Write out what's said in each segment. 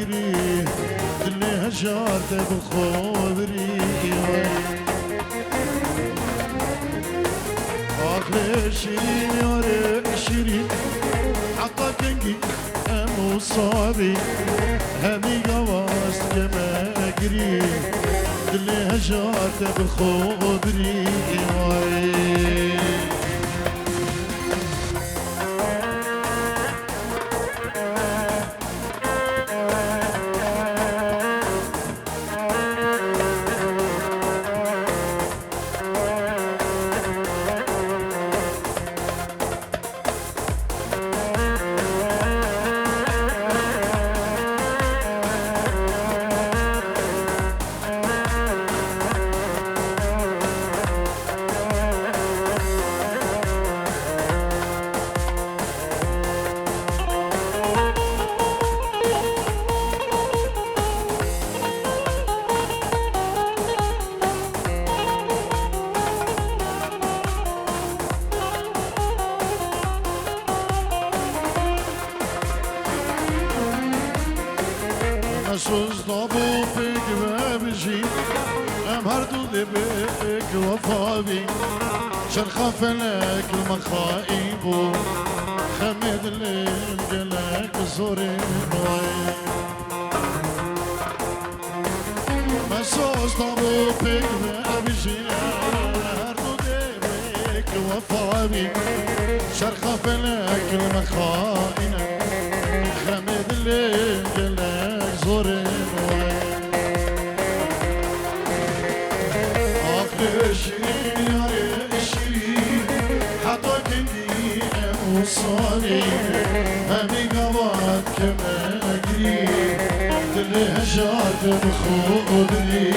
قري دلي هجرت بخبري عقل شيرين يا شيرين حتى كنجي مصابي همي قواس كما قري دلي هجرت بخبري Sus tabu pek vebji em her du de bek wafabi شرخ فلك المخائب خمد للجلك زورين مسوس طبو بك وابجي هردو ديبك وفابي شرخ فلك المخائن خمد للجلك زورين أخرجني وصاني همي قوات كما أجري دلي هجات بخودني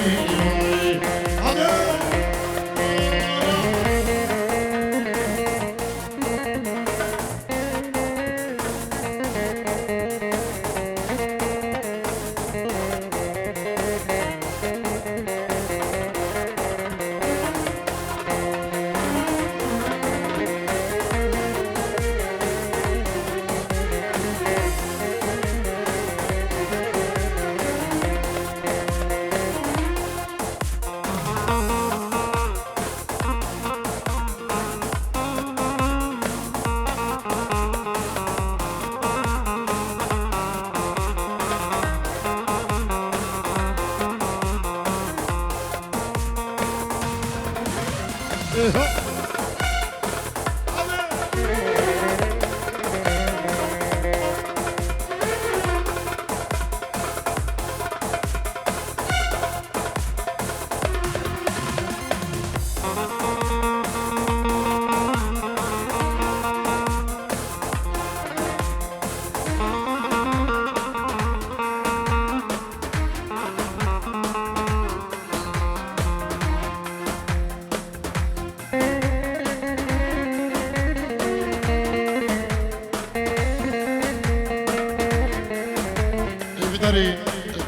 داری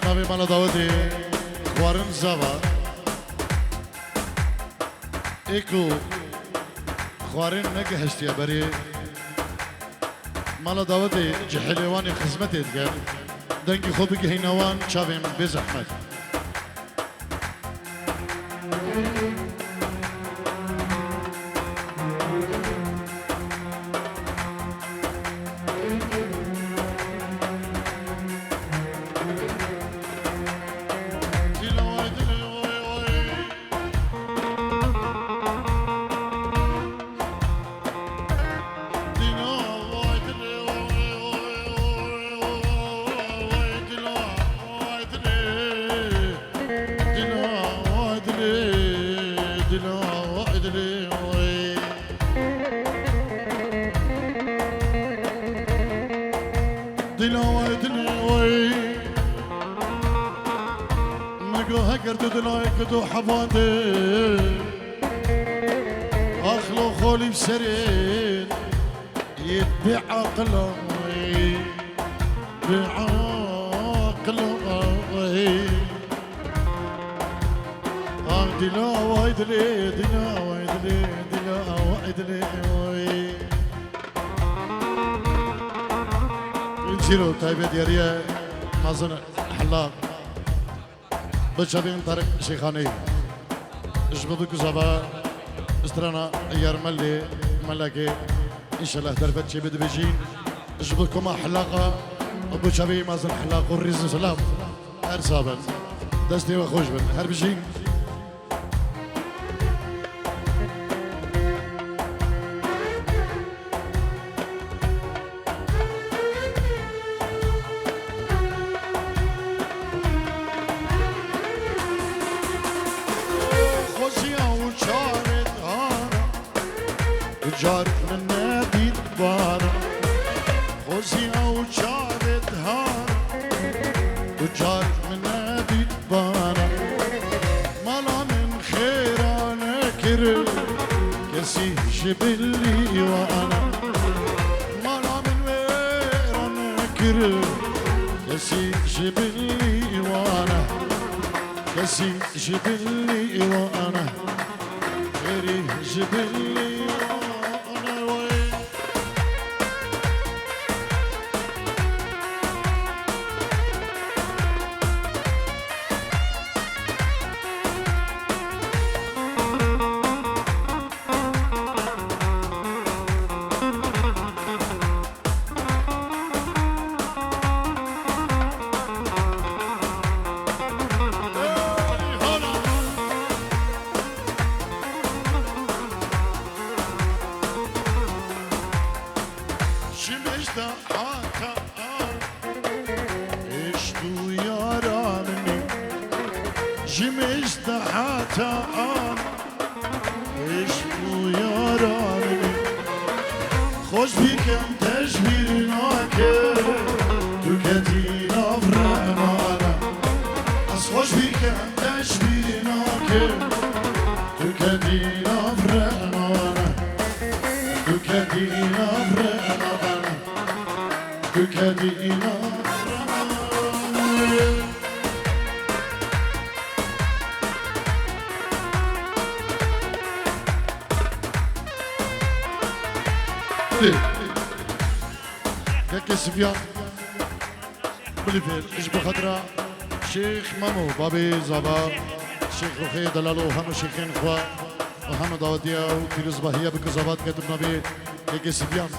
نامی مالا داودی خوارن زوا ایکو خوارن نگه هشتیه بری مالا داودی جحلیوانی خزمتی دگر دنگی خوبی که هینوان چاویم بزحمت كدو حفاظي اخلو خولي بسرين يتبع عقله بعقله دلا وايدلي دلا وايدلي دلا وايدلي انشيرو طيبة دياريا مازن حلاق بشابين طارق شيخاني جبدك زبا استرانا يرملي ملكي ان شاء الله دربت شي بدبجين جبدكم حلاقه ابو شابي مازن حلاق والريز سلام ارسابا دستي وخوش بن هربجين جارت من نبيت بارا خوزي أو جارت هار وجارت من نبيت بارا مالا من خير أنا كر كسي جبلي وأنا مالا من وير أنا كر كسي جبلي وأنا كسي جبلي وأنا غيري جبلي خوش بكم تجبير ناكر تركتي نفرمانا از خوش بكم تجبير ناكر تركتي نفرمانا تركتي نفرمانا تركتي نفرمانا كاكي سفيان بالفعل ايش بخطرة شيخ مامو بابي زبا شيخ رخي دلالو هم شيخين خوا وهم داوديا وتيرز باهية بكزابات كتب نبي كاكي سفيان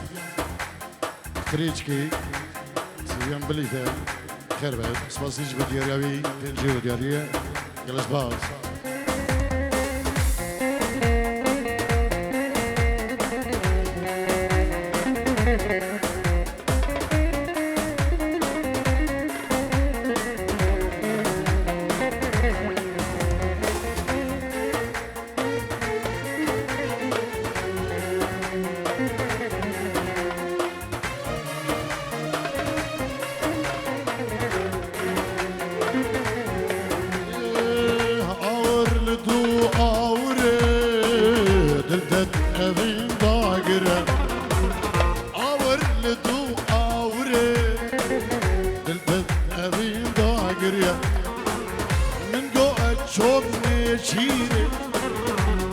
خريجكي سفيان بالفعل خير بعد سباسيج بدياريوي تنجي بديارية جلس باز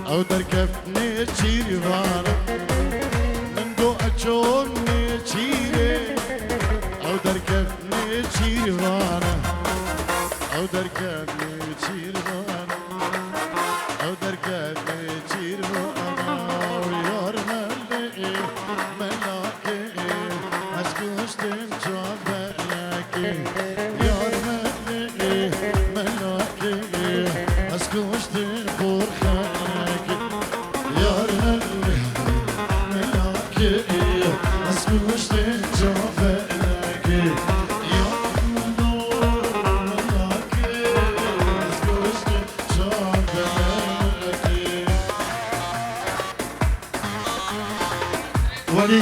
او دركفني تشيري فانا من دو اتشوني تشيري او دركفني تشيري فانا او دركفني تشيري فانا او دركفني تشيري فانا ويار ملئي ملاكي اسكوشتن جابلكي يار ملئي ملاكي اسكوشتن برخانكي يار ملئي ملاكي اسكوشتن جابلكي ولي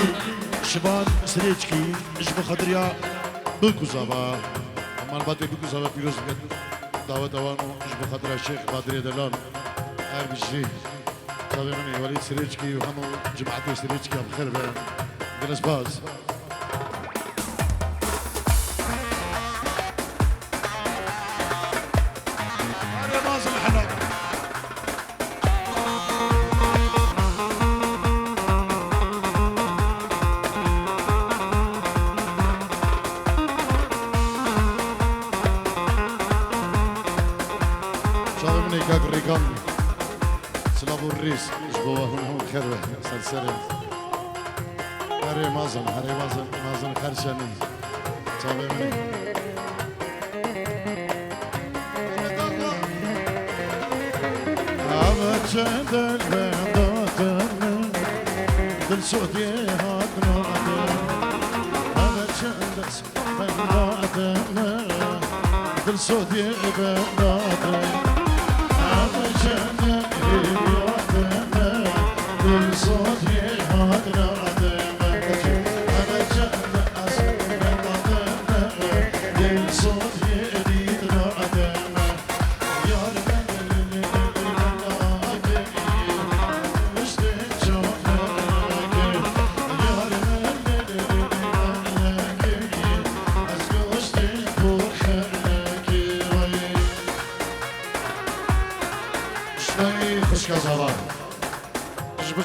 شبان سريجكي ايش بخدريا بكوزابا اما الباتي بكوزابا بيروز بيت دعوة اوانو ايش بخدريا الشيخ بادري دلال هر بشي طبعا مني وليد سريجكي وهمو جماعتي سريجكي بخير بين جلس باز كان سلابو الريس جبوه هم خير سلسلة هري مازن خرشاني تابع مني عبد البيضات دل سعودي هاتنا عبد البيضات دل سعودي بيضات عبد البيضات دل سعودي هاتنا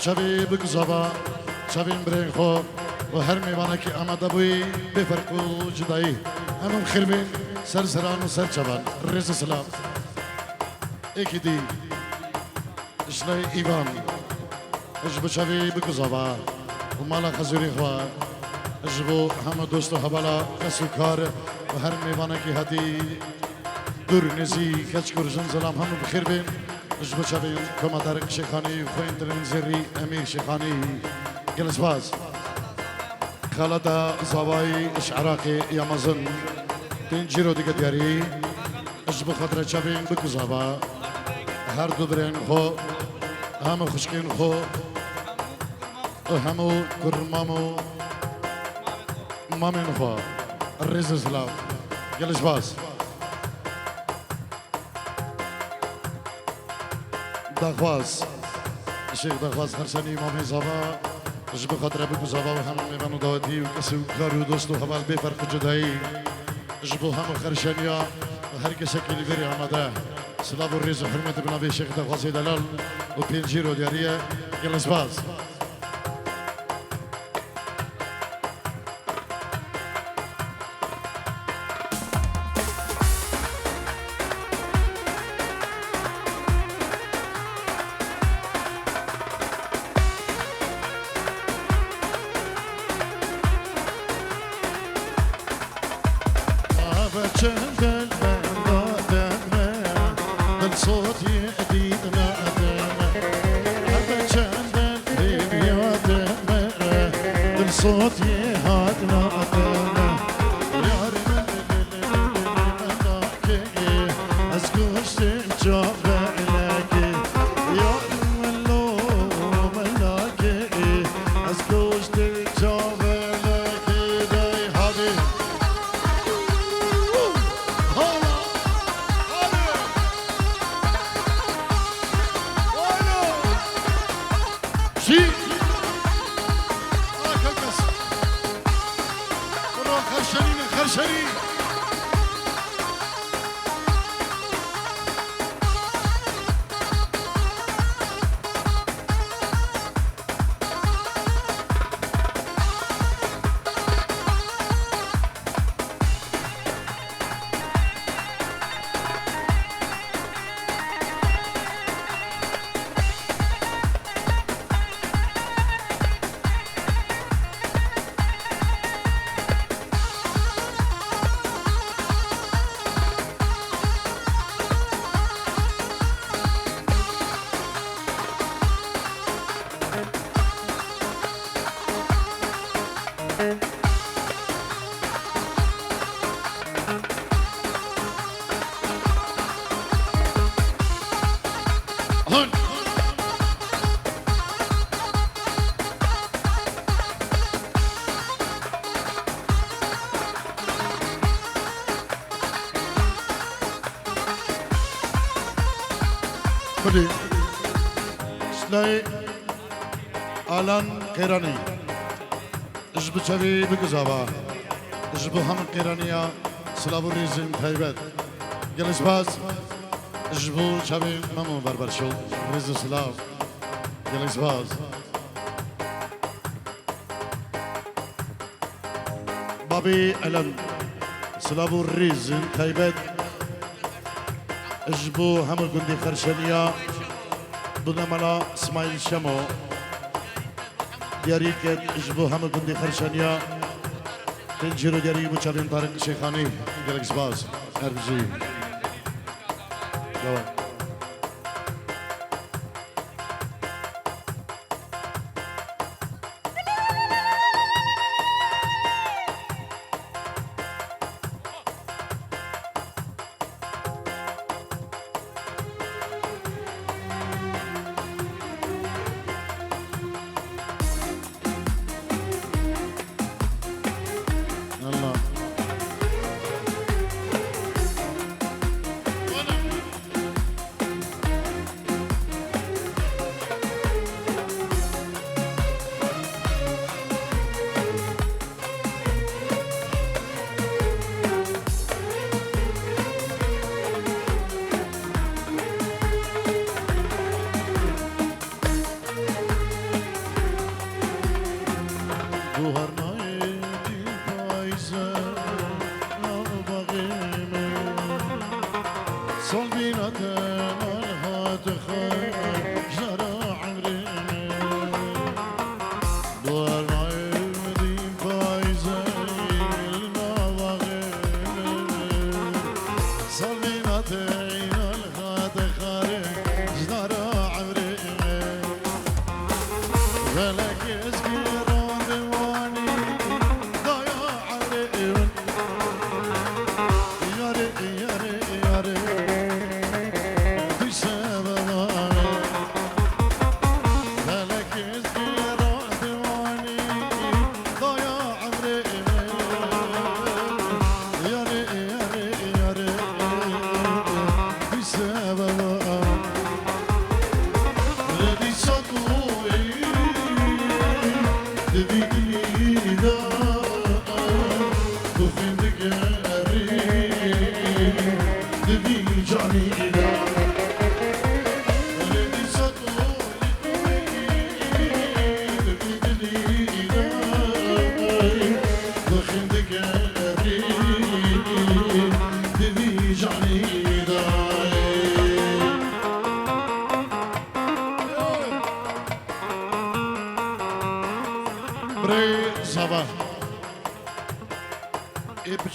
شبی بگذابا شبیم برین خو و هر میوانه که آماده بوی بفرق و جدایی همون خربین سر سران و سر چبان رز سلام ایکی دی اشلای ایوان اجبو شبی بگذابا و مالا خزوری خوا اجبو همه دوست و حبالا کسو کار و هر میوانه که هدی دور نزی کچ کرجن سلام همون بخربین اجبو شبی کمادر شیخانی خوین درن زری امیر شیخانی جلس باز خالد زوای اشعراقی یامازن تنجیرو دیگه دیاری اجبو خاطر شبین بکزابا هر دو برین خو همه خوشکین خو همو کرمامو مامین خو الرز سلام جلس باز دخواز الشيخ دخواز خرساني مامي زابا جب خاطر ابو زابا وهم میوانو دعوتی و کسی کاری و دوست و حوال بفرق جدایی جبو هم خرشانیا و هر کسی که لیبری آمده سلام و ریز و حرمت بنابی شیخ دخوازی دلال و پینجیر و دیاریه جلس باز بدي سلاي آلان قيراني اجبو شبي بقزابا اجبو هم قيرانيا سلابو ريزين تايبت جلس باز اجبو شبي مامو بربرشو ريزو سلاب جلس باز بابي ألن سلابو ريزين تايبت جبو هم گندی خرشنیا بنا ملا اسماعیل شمو دیاری که جبو هم گندی خرشنیا تنجرو دیاری بچارین طارق شیخانی گلکس باز اربجی دوام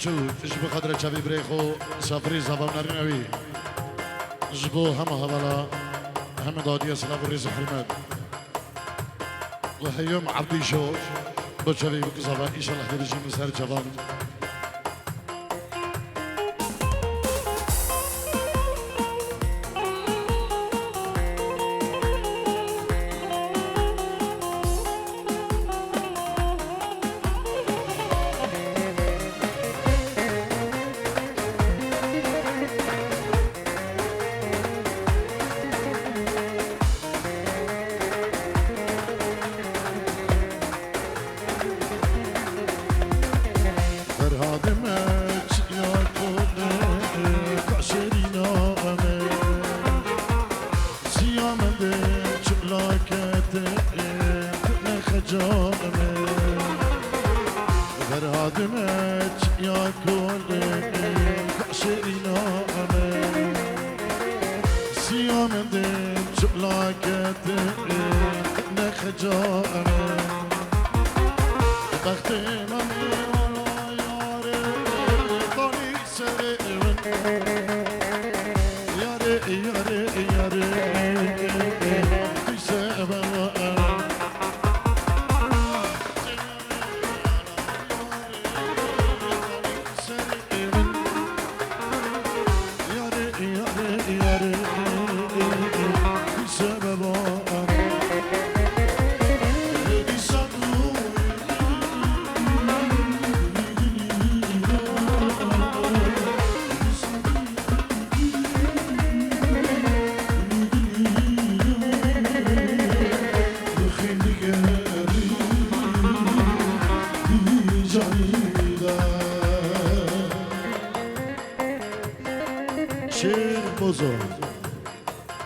جبو خاطر چاوی بریخو سفری زبان نرینوی جبو همه حوالا همه دادی سلاف ریز حرمت و هیوم عبدی شو با چاوی بکزابا ایشالله درجی مسهر جوان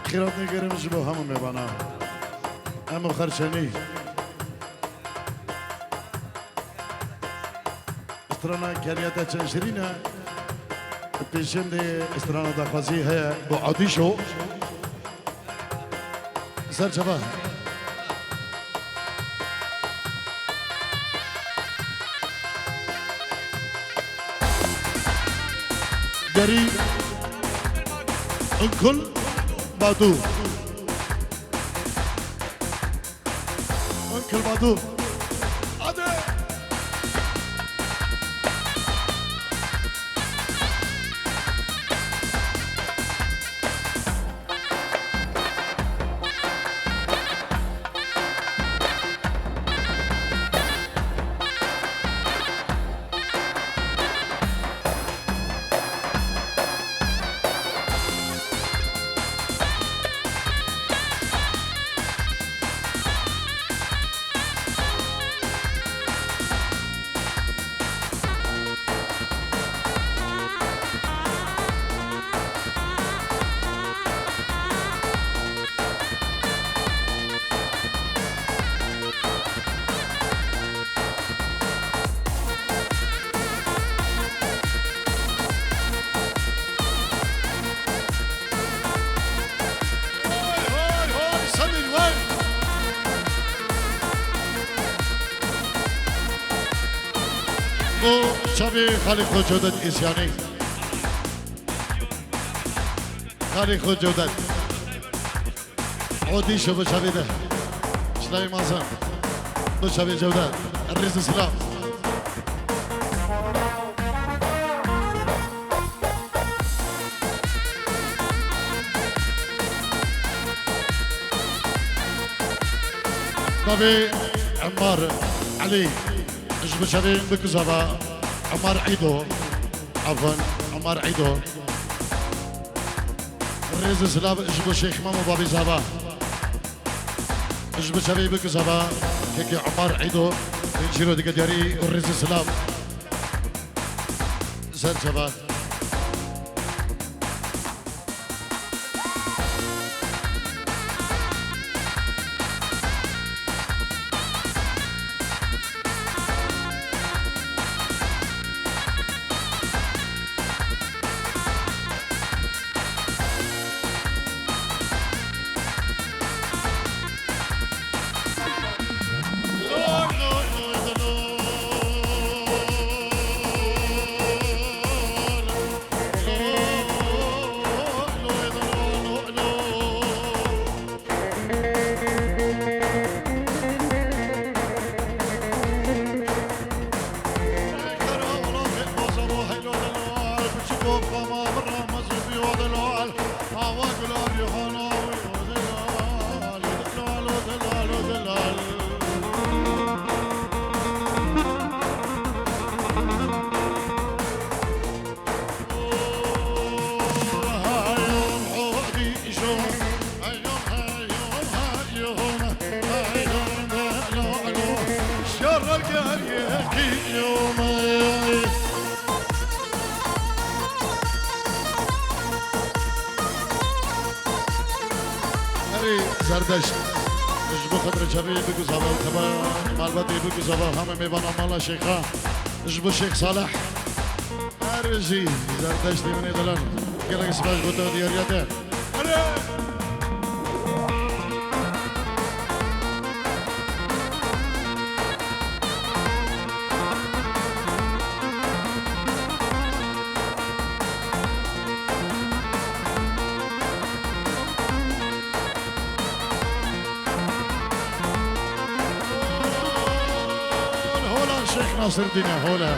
خیرات نگرم جبو همون میبانا اما خرچنی استرانا کریاتا چنشرینه پیشند استران دخوازی ہے با عادی شو سر چبا گری انکل بادو انکل بادو شبی خالی خود جودت ایسیانی خالی خود جودت عودی شو بشبی ده شلای مازن بشبی جودت الرئيس سلام نبي عمار علي اجب شبي بكزبا عمار عيدو عفوا عمار عيدو الرئيس سلام اجب الشيخ مامو بابي زبا اجب شبي بكزبا كيكي عمار عيدو انشيرو ديك دياري الرئيس سلام سر شباب زردش اجبو خطر جبی بگو زبا تبا مالباتی بگو زبا همه میبانا مالا شیخا اجبو شیخ صالح ارجی زردش دیمنی دلن گلک سباش بوتا دیاریاته ناصر الدين هولا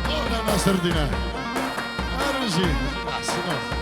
هولا ناصر الدين ارجي احسن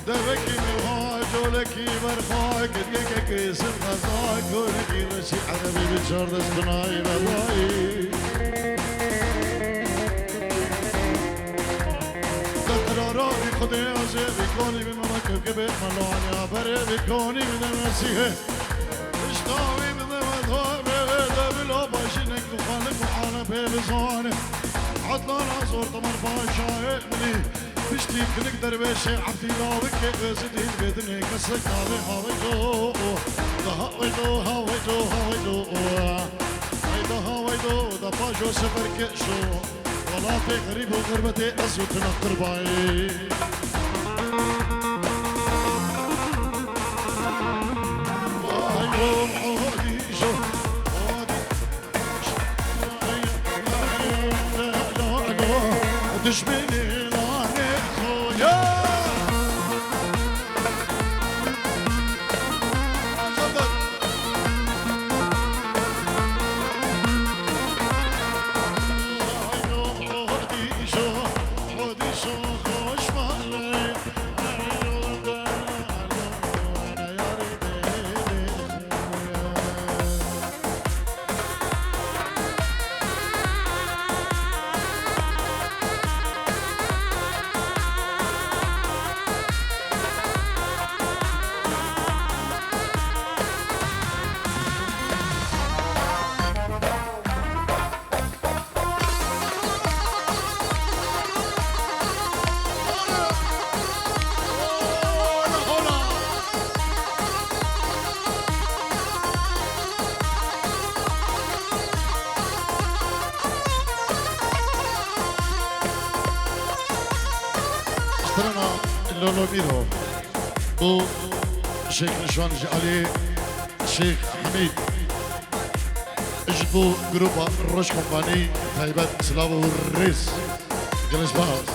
دبكي مهاجولكي برخاك ديكك اسم غزاك ولكي رشي عربي بتشارد اصطناعي بضاي تقرار برای خود ازه بکنی به ممکن که به ملانی بره بکنی به مسیحه اشتاوی به مدوابه دبلا باشینک تو خانه کحانه به بزانه عطلان عزور طمر باشای منی بشتي نقدر بشي عبدي لاوك زدين بدني كسك هاوي هاويدو هاويدو هاويدو هاويدو هاويدو هاويدو دفاجو سفر كشو ولا في غريب وغربتي أزو تنقر باي وايو حودي شو تشبيني لولو ميرو بو شيخ نشوان علي شيخ حميد اجبو جروبا روش كومباني تايبات سلاو الريس جلس باوز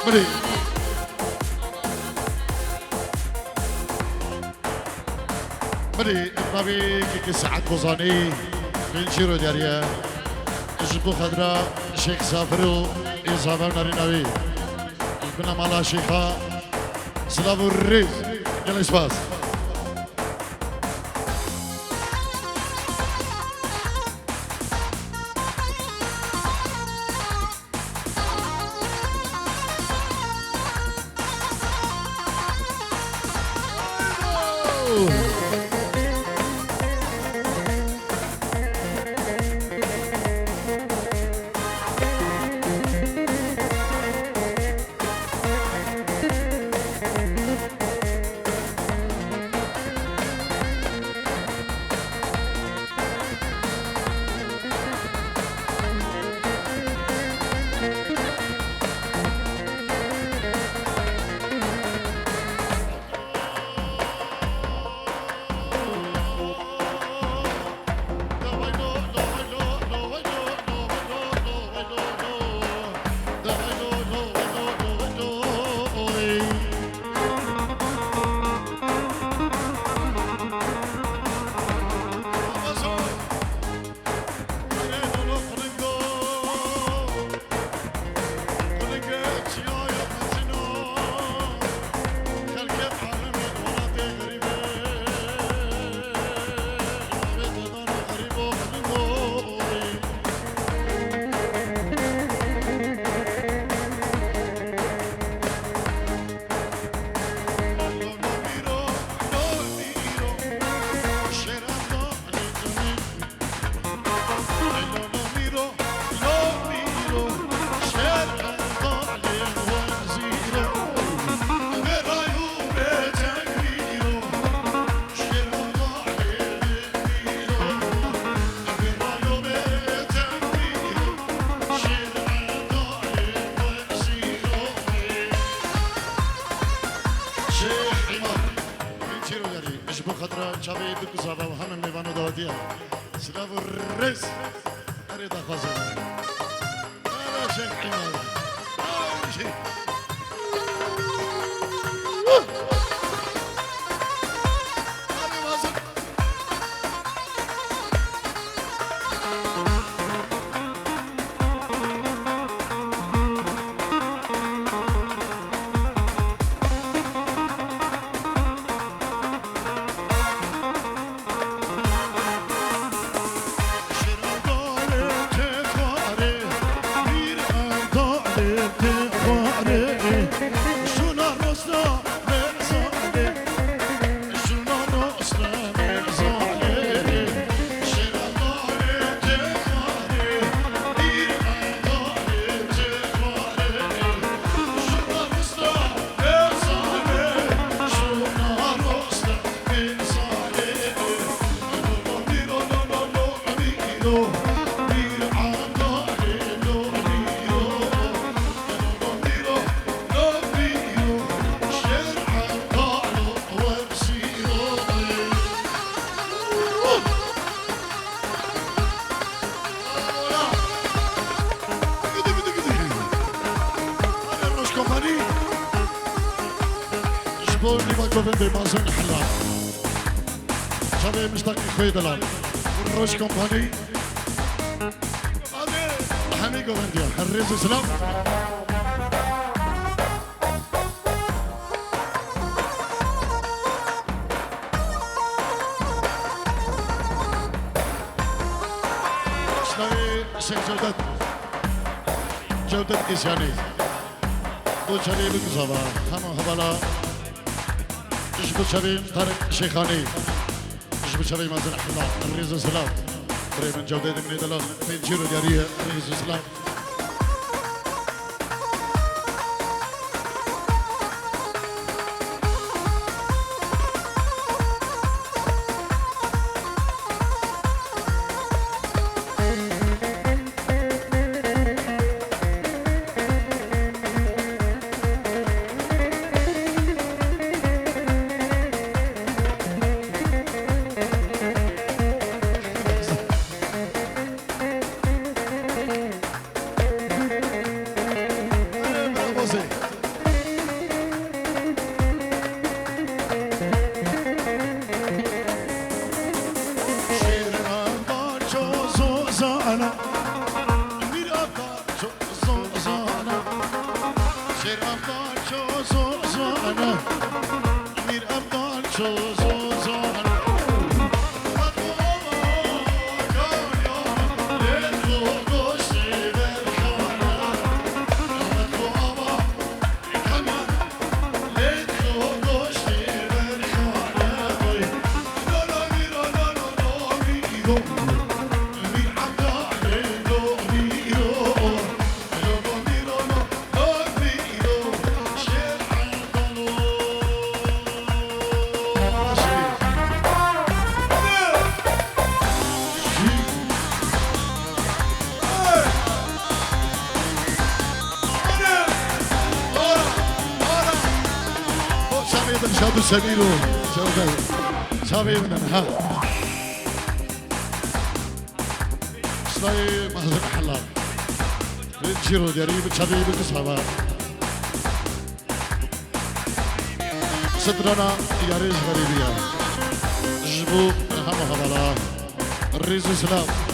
مري مري النبي كي سعد بوزاني من شيرو داريا جبو خضراء شيخ سافرو إصابة ناري نبي بنا مالا شيخا سلام الريز يلا إسباس شباب بكوزابا وهنا ميفانو دوديا سلاف الرئيس أريد أخذ لا شيء حمار شيء بوني ما كوفن بمازن حلال شباب مشتاق خوي دلال والروش كومباني حمي كوفن ديال الرئيس اسلام شنوي شيخ جودة إسياني دو شريف كزابا هما هبالا جبو شريف طارق شيخاني جبو شريف مازن أحمد الرئيس السلام قريب من جودة من دلال فين جيرو ديارية الرئيس السلام شادو سميرو شابي من ها شلاي مهزم حلال جيرو دياري بتشابي بكسبا صدرنا ياريز غريبية جبو هم هبلا الرئيس سلام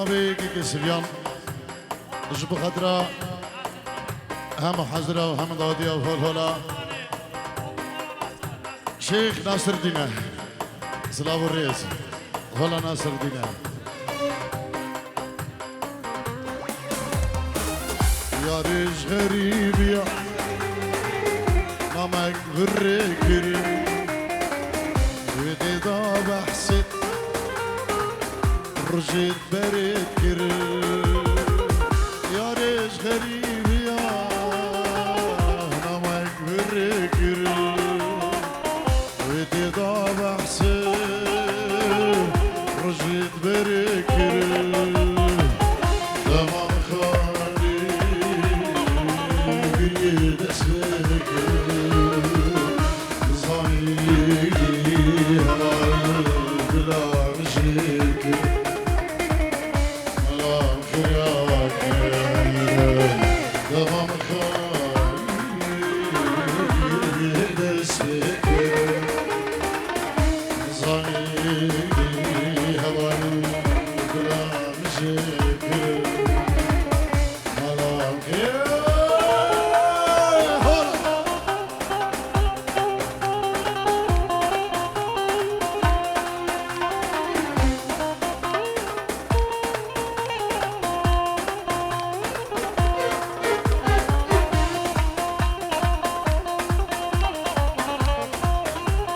النبي كي سريان جب خضرا هم حزرة وهم ضادية وهولا شيخ ناصر الدين سلام الرئيس هولا ناصر الدين يارش غريب يا نامك غرقري ودي ضاب حسيت رجيت بريت كري يارش غريب يا نامك غرقري ودي ضاب حسيت رجيت بريت كري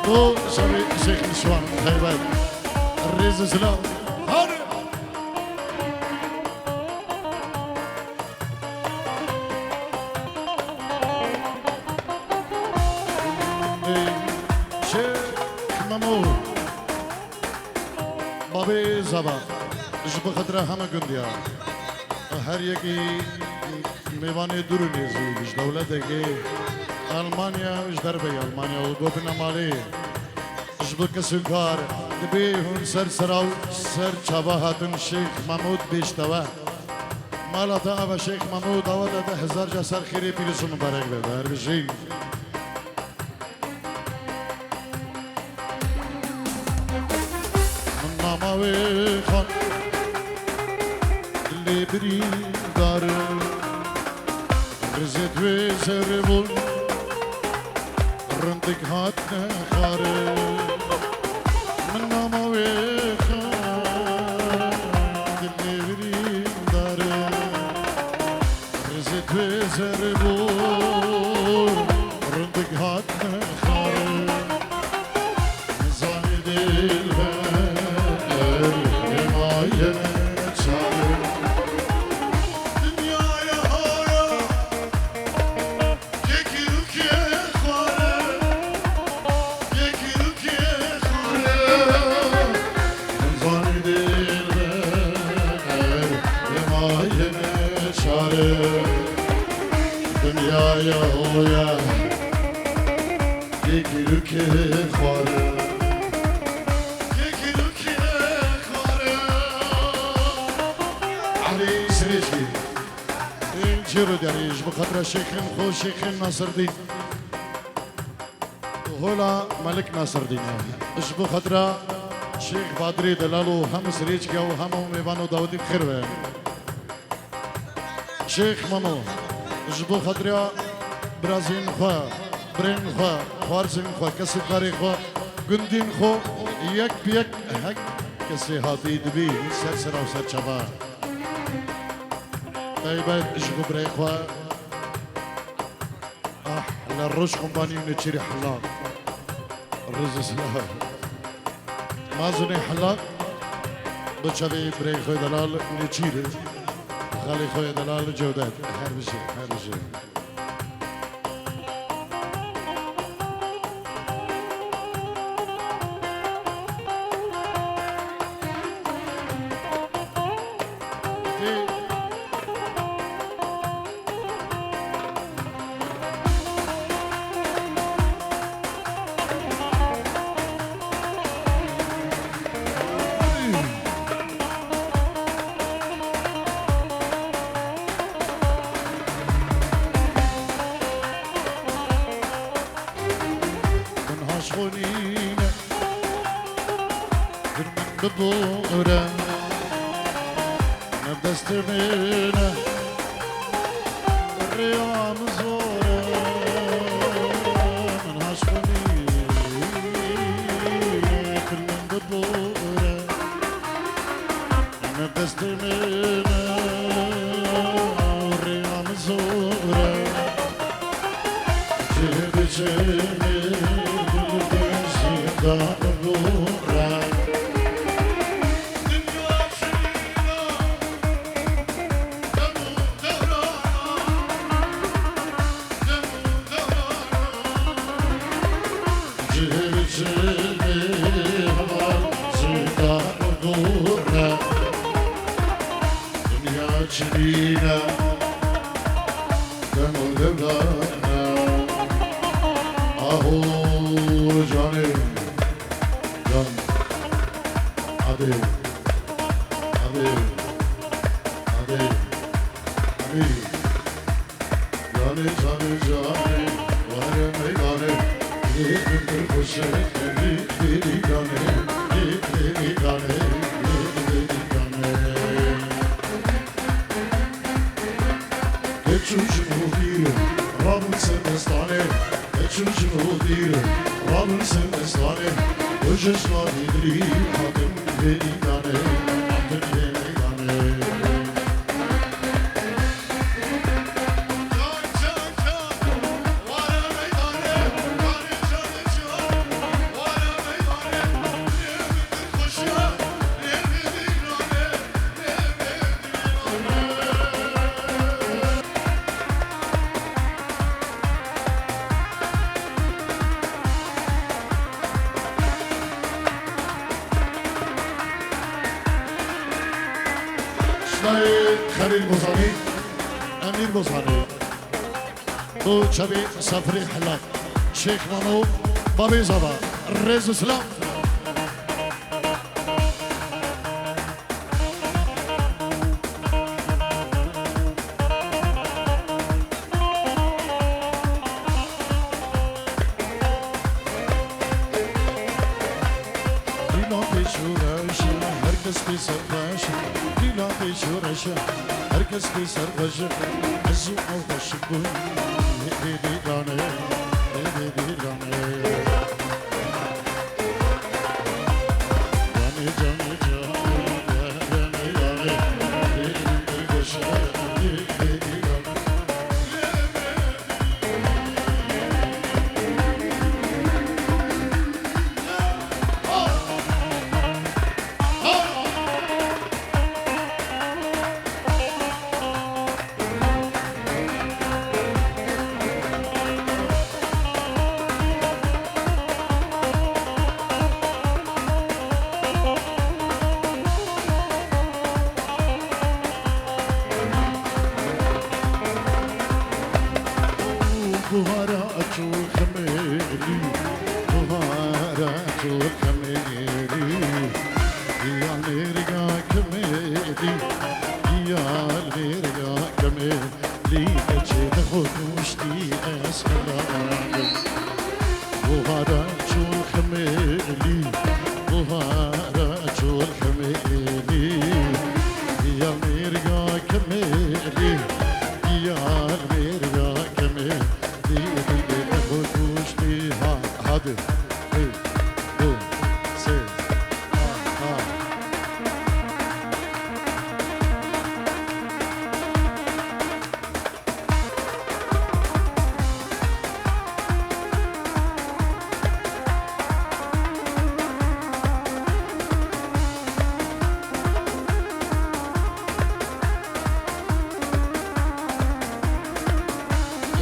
Bu Şeyh Nişvan Heybet Rezi Silah Hadi Şeyh Mahmud Babi Zabah Jbe Khadra Hama Gündiya Her yeki Mevane Durun Yazı Devleteki Almanya Derbe Almanya Gopina Mali Jbek Sukar Dbi Hun Ser Serav Ser Çabahatın Şeyh Mahmud Beştava Malata Ava Şeyh Mahmud Avada da hezarca ser khiri pilisu mübarek ve her bir şey Namavi Khan Libri Darı Rizet ve Serbul رندك هاتنا خارج من ماما ويخان اللي بريم داري رزت وزربور رندك هاتنا خارج زايد الهر ما ينشارك Dünyaya oya Yekilüke khare Yekilüke khare Ali Sireci İncirü deriş bu kadar Şeyh'in Hoş Şeyh'in Nasırdin Hola Malik Nasırdin İş bu kadar Şeyh Badri Delalu Hem Sireci Gav Hem Mevano Davudi Khirve Şeyh Mamo جبو خطریا برازین خوا برین خوا خوارزین خوا کسی کاری خوا گندین خوا یک بیک هک کسی هاتی دبی سر سر و سر چبا طیبت جبو برای خوا لروش قنبانی نچیری حلاق رز سلاح مازنی حلاق بچوی برای خوی دلال نچیری خالی خوی دلال جودت هر بشه هر بشه خونينا من ببورة نبدسترنا الريام زورة من هاشخونينا كل من ببورة نبدسترنا الريام زورة خليل بوزاني امير بوزاني تو شبي سفري حلاق شيخ مانو بابي زبا رئيس اسلام herkes bir sarhoşu acı aldaşı bu dedi gane dedi gane gane gane gane gane dedi koşu dedi gane بهارات وخميري بهارات وخميري يا ليرجع كميري يا ليرجع كميري اجي تاخد وشتي اسمعني بهارات وخميري بهارات وخميري يا ليرجع كميري يا ليرجع كميري hadi hey bu se ha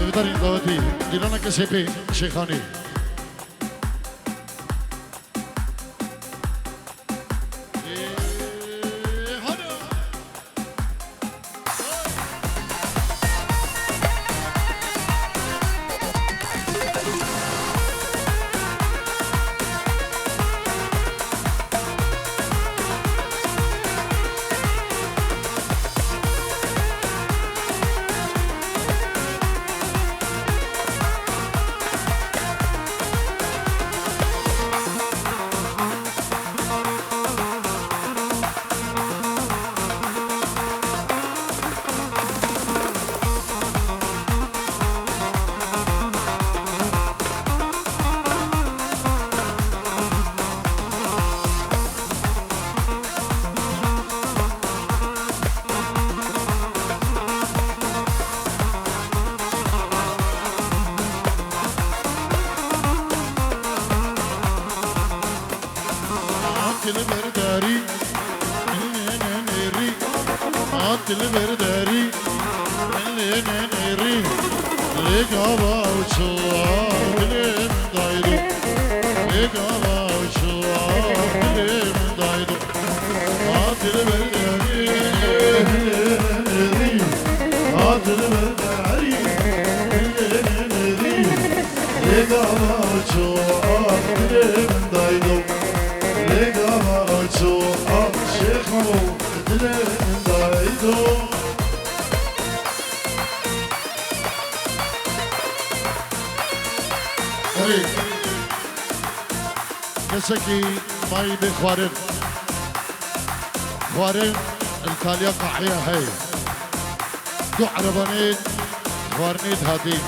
Evdarin daveti Dilana Kesepi Şeyhani البرداري نيري عاد البرداري نيري لقابا وشوار لين دايدو لقابا وشوار لين دايدو عاد البرداري نيري عاد البرداري نيري لقابا وشوار لين دايدو لقابا وشوار شيخو لين دايدو كسكي ماي بخوارن خوارن التالية قاحية هاي دو عربانيت خوارنيت هادي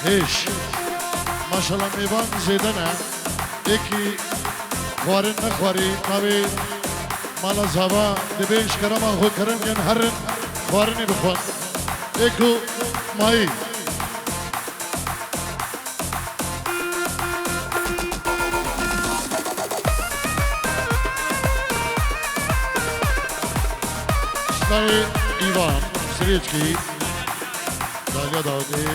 هيش ما شاء الله ميبان زيدنا ايكي خوارن نخواري مابي مالا زابا دبيش كرما خو كرم ين هرن خوارني بخوان ايكو ماي Stary Iwan Sriecki, Dalia Dawdy,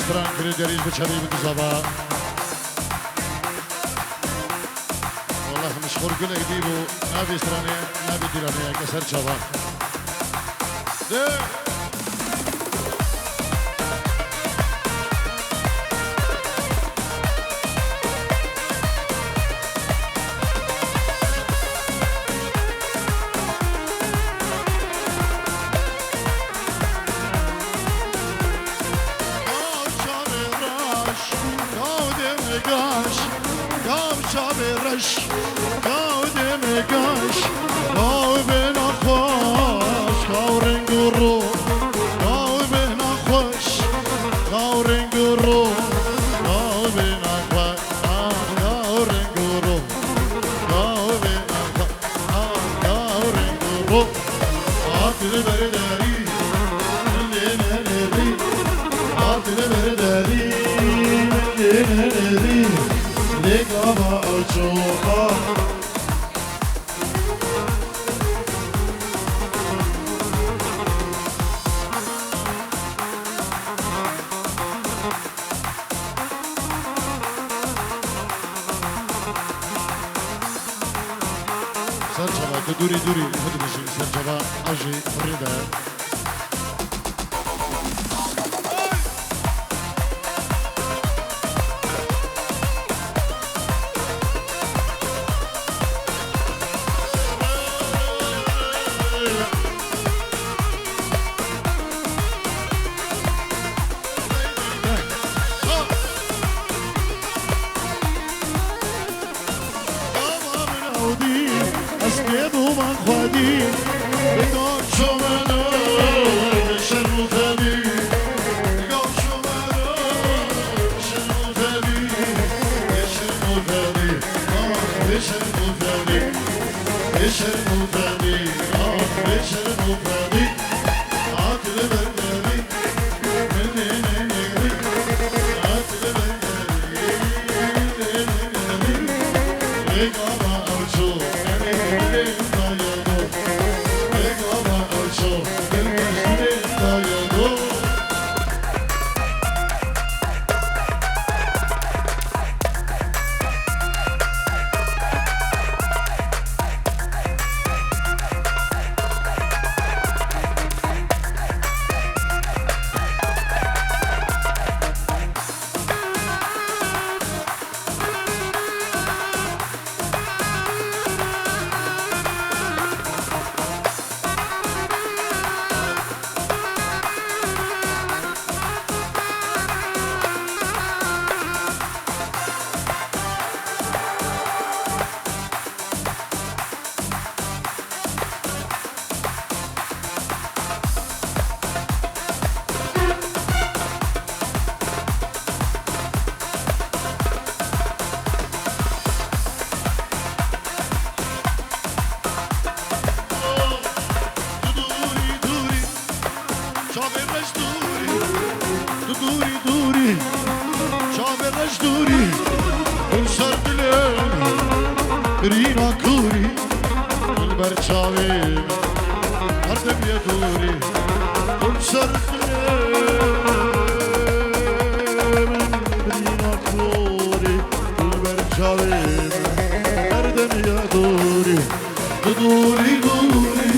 stran Kryderis Beczary Wykuzowa. والله مشهور كل جديده نبي استرانية نبي ديرانية كسر شباب. Şabiraş, kavdeme kaş, kavbena hoş, kavren guru, kavbena hoş, kavren guru, kavbena hoş, kavren guru, kavbena hoş, kavren guru, atlı berdari, neleri, atlı berdari, neleri. لقابا أشوفا سرچبا دوری خود بشی سرچبا أجي فريدة اسكبوا من خدي بدون شمالو بشروا ثاني بدون شمالو بشروا ثاني بشروا ثاني بشروا ثاني بشروا ثاني بشروا ثاني عاطل برداني مني نغري عاطل برداني لقابا أوشو دوری شاب رش دوری سر دلم رینا کوری البرچاوی هر دم یه دوری سر دلم رینا کوری البرچاوی هر دم یه دوری دوری دوری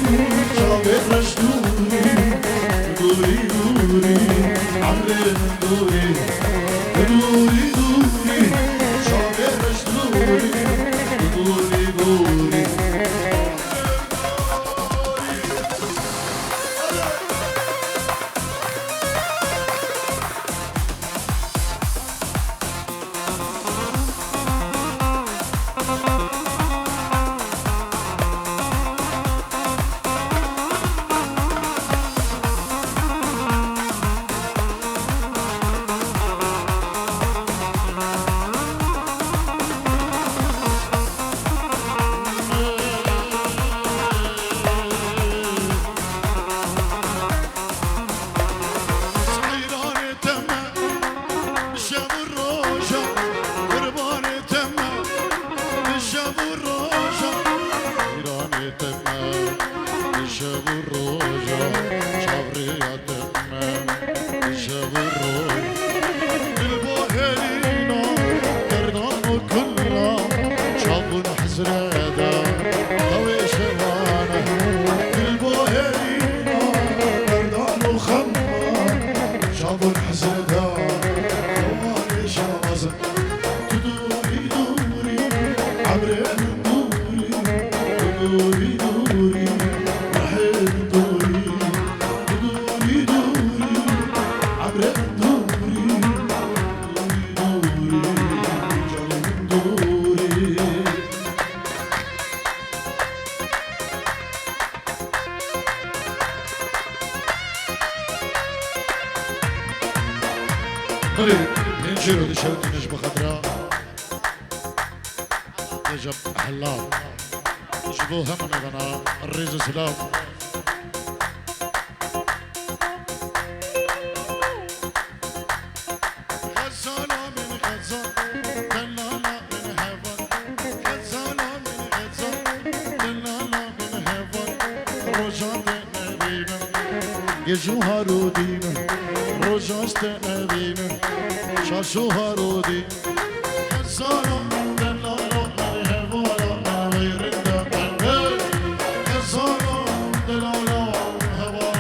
شاوی رش دوری دوری دوری عمري دوری دوری دوری شاوی رش دوری دوری دوری ننشروا دشوت نجبة خضراء نجب حلال نجبوها من غنا الريز سلام غزالة من غزال دلالة من هفر غزالة من غزال دلالة من هفر رجعت نبينا يجوها رودينا رجعت نبينا شاشوها رودي غزالة دلالة من هفر غير الدم غزالة دلالة من هفر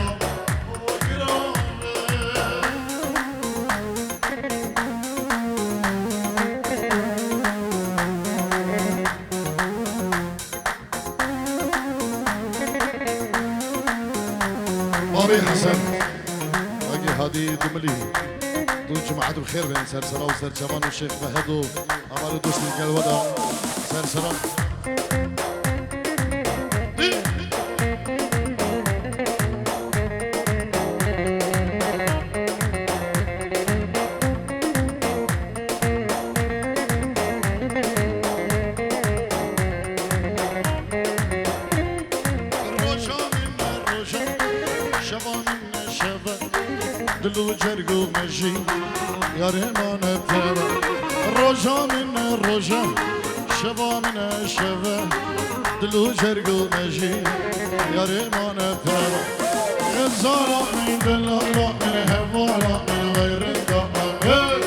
بابي حسن باقي هادي دملي دو جماعة بخير بين سرسلة وسرجمان والشيخ فهد وعمالو دوست القلوة سرسلة دلو جرگو مجی یارمان پرا روزا من روزا شبا من شبا دلو جرگو مجی یارمان پرا غزالا من دلالا من هوالا من غیر دامن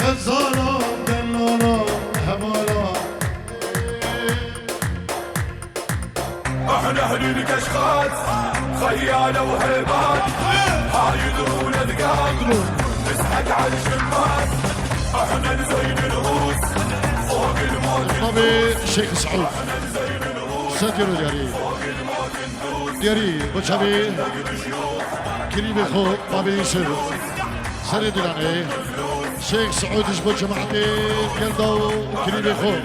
غزالا دلالا هوالا احنا اهل الكشخات خيالة وهيبات حايدون اذقان نسحق على الشمات احنا نزين الغوص فوق الموت نبي شيخ سعود ساتيرو دياري بشابي كريمي خوب بابي يوسف سري دلاني شيخ سعود جبو جماعتي قلدو كريمي خوب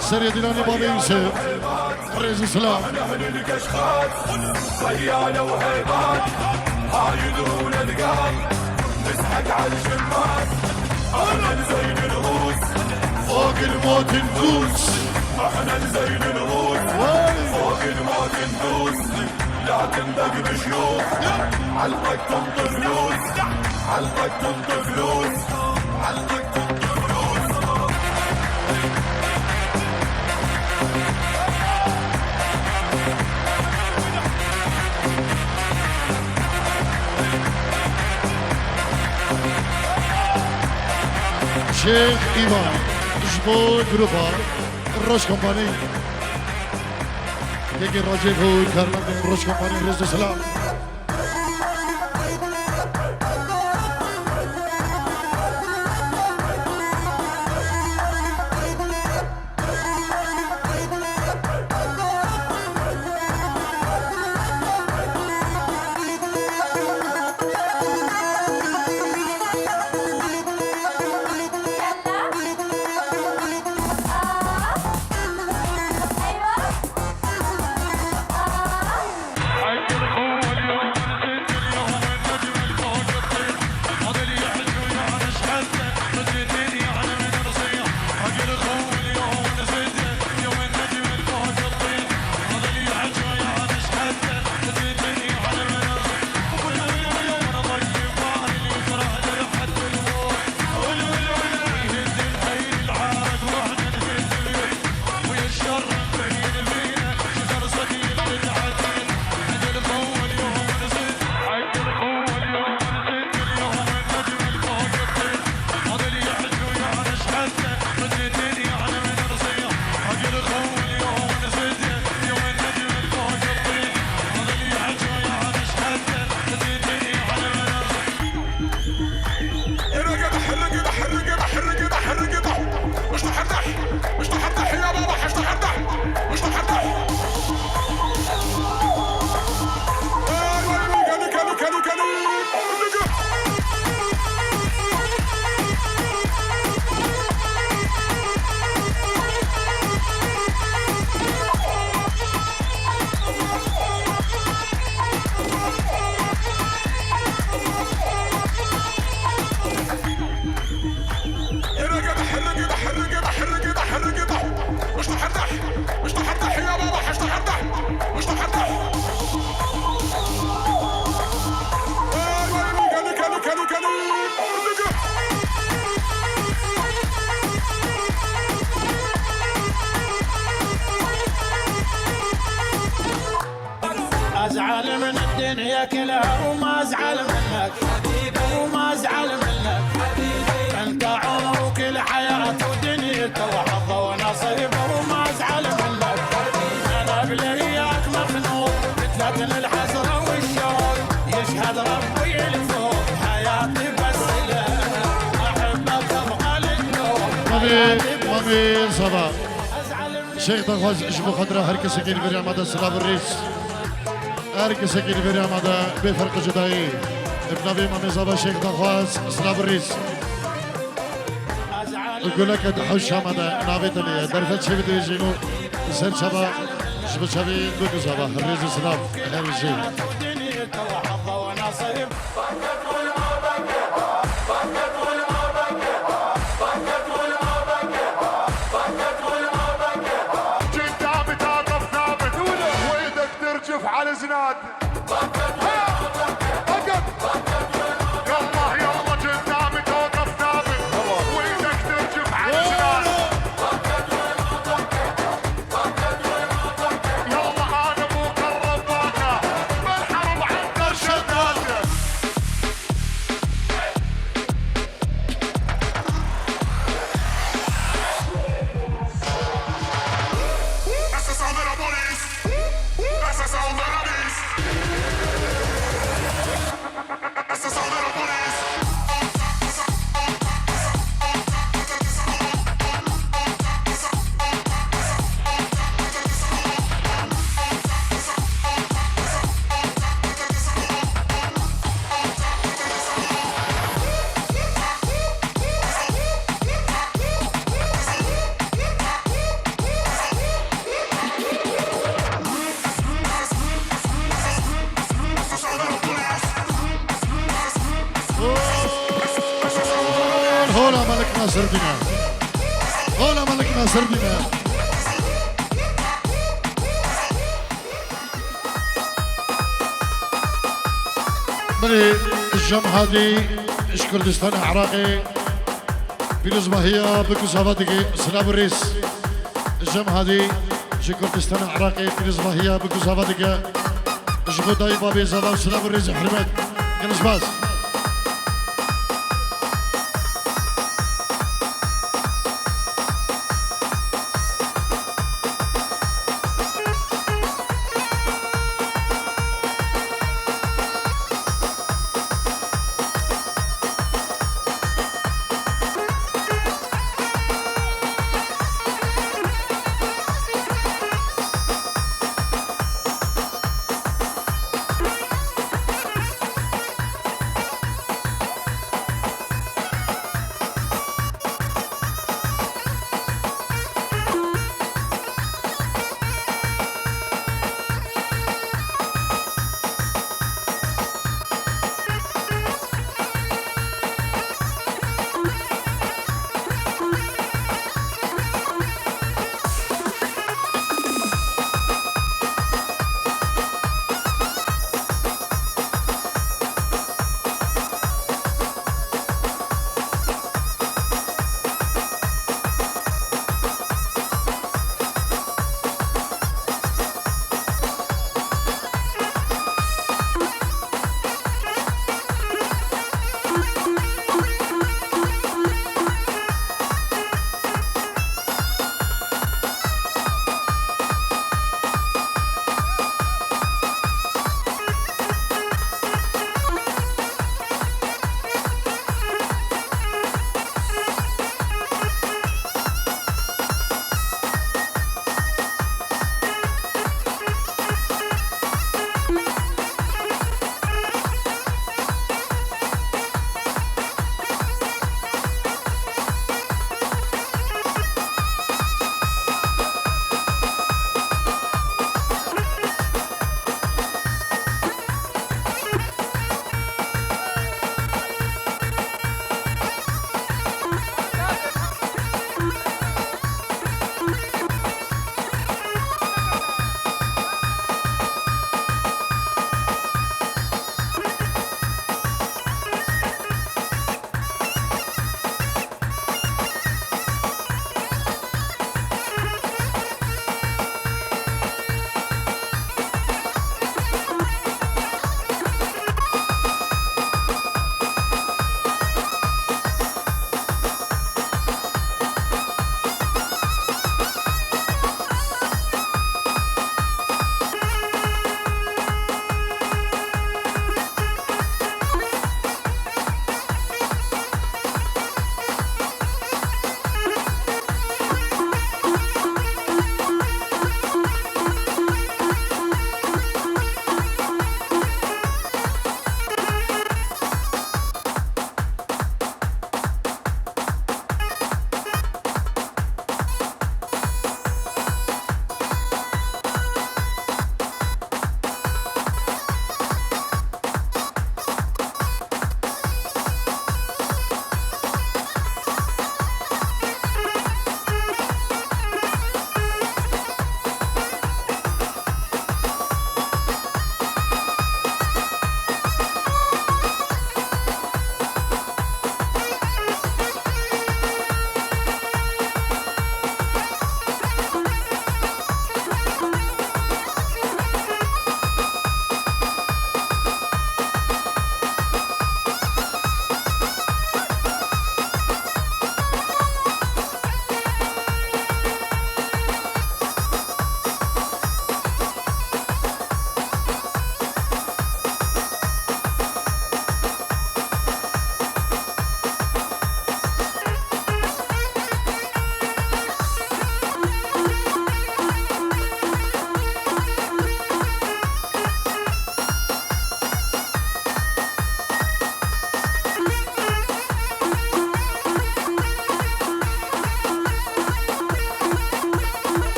سري دلاني بابي يوسف رئيس السلام اهل الكشخات خيالة وهيبات حايدون اذقان نسحق على الشمات احنا نزين الغوص فوق الموت ندوس احنا نزين الغوص فوق الموت ندوس لا تندق بشيوخ علقك تنطي فلوس علقك تنطي فلوس علقك تنطي فلوس شيخ إيمان جبو جروبا الروش كومباني يجي الرجيف هو كارلان الروش كومباني رز سلام ازعل من الدنيا كلها وما ازعل منك وما ازعل منك انت عمرك الحياة ودنيته وحظه ونصيبه وما ازعل منك انا بلياك مخنوق مثلك الحسرة والشوق يشهد ربي الفوق حياتي بس لك احبك ابغى للنوم مامي صباح شيخ تنخواز اجبو خضرة herkese geri veriyor amada sıra reis. Herkese geri veriyor amada bir farkı cüdayı. ابنبي مامي صباح شيخ تنخواز sıra reis. يقول لك حوش amada نابت لي درفت شبي تيجينو سر شبا شبا شبي دوك صباح الرئيس السلام هر شيء. على زناد يلا يلا قدامي توقف ثابت وايدك ترجف على زناد يلا انا مو كالرباكه بالحرب عنتر شداد هولا ملك ناصر بنا هولا ملك ناصر بنا بلي الجم هذه اش كردستان عراقي بيروز باهية بكو صفاتك سلام الرئيس الجم هذه اش كردستان عراقي بيروز باهية بكو صفاتك اش بوداي بابي زبان سلام الرئيس حرمت جلس باس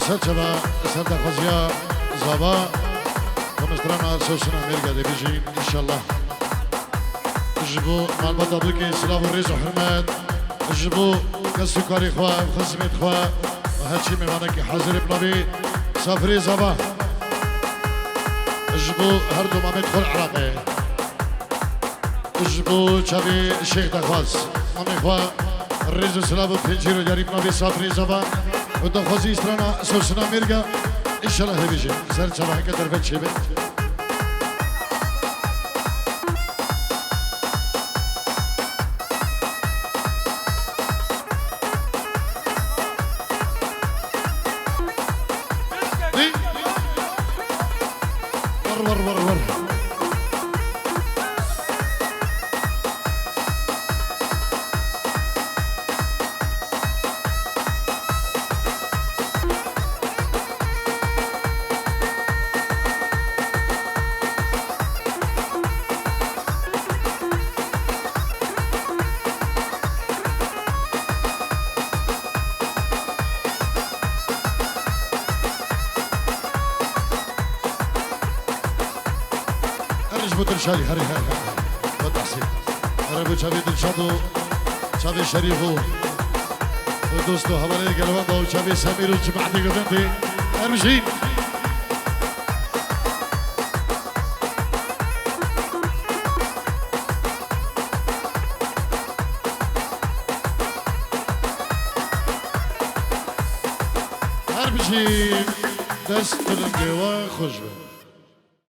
سرچبا سردا خزیا زابا کمسترانا سوسنا میرگا دی بیجین انشالله جبو مالباتا بوکی سلاف و ریز و حرمت جبو کسی کاری خواه خزمت خواه و هرچی میمانه که حاضر بنابی سافری زابا جبو هر دو مامد خور عراقه جبو چاوی شیخ دخواست مامی خواه ریز و سلاف و پنجیر و جاری بنابی سافری زابا و دخوازی استرانا سوسنا میرگا انشالله هبیجین سر چبا که در بچه بید ور درشالي هري بتحسين ربو شابي درشادو شابي شريفو ودوستو حوالي قلبان دو شابي سمير وجماعتي قدنتي ارمشين ارمشين دست تلنقي وخشبه